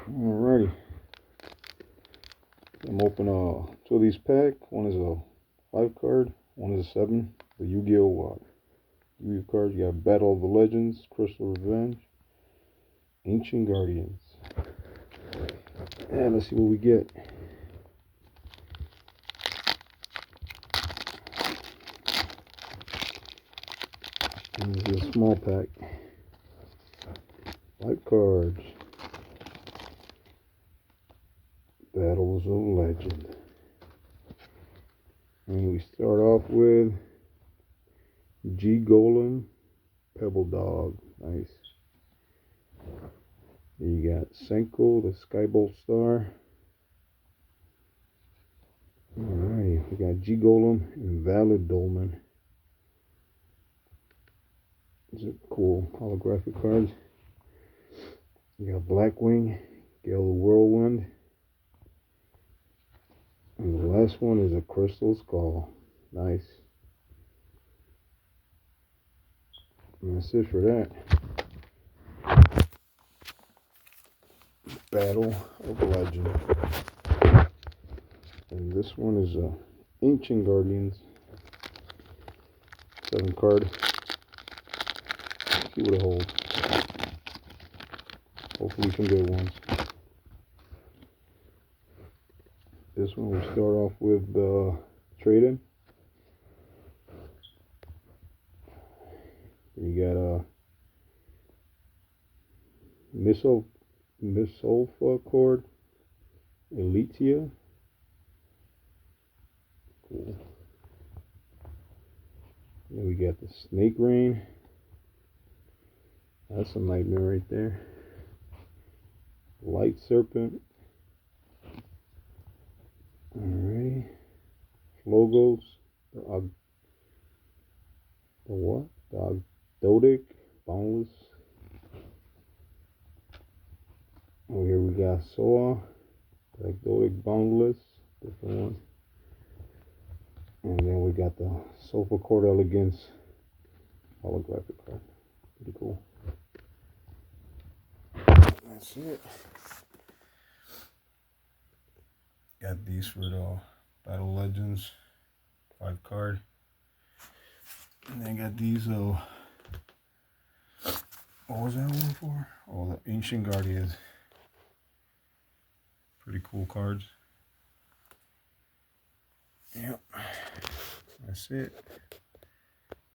Alrighty. I'm opening two of these packs. One is a 5 card, one is a 7. The Yu-Gi-Oh! Yu-Gi-Oh! Cards. You got Battle of the Legends, Crystal Revenge, Ancient Guardians. And let's see what we get. This is a small pack. 5 cards. Battles of Legend. And we start off with G Golem, Pebble Dog. Nice. Then you got Senko, the Skybolt Star. Alright, we got G Golem and Valid Dolmen. These are cool holographic cards. You got Blackwing, Gale the Whirlwind. And the last one is a Crystal Skull. Nice. And that's it for that. Battle of Legend. And this one is Ancient Guardians. 7 card. Let's see what it holds. Hopefully some good ones. This one will start off with the trade-in. You got a Misolfa Cord, Elitia. Cool. Then we got the Snake Rain. That's a nightmare right there. Light Serpent. Alrighty. Logos. The what? The Agdodic. Boundless. Oh, here we got Soa. The Agdodic Boundless. Different one. And then we got the Sofa Cord Elegance holographic card. Pretty cool. That's it. Got these for the Battle Legends 5 card. And then got these what was that one for? Oh, the Ancient Guardians. Pretty cool cards. Yep. That's it.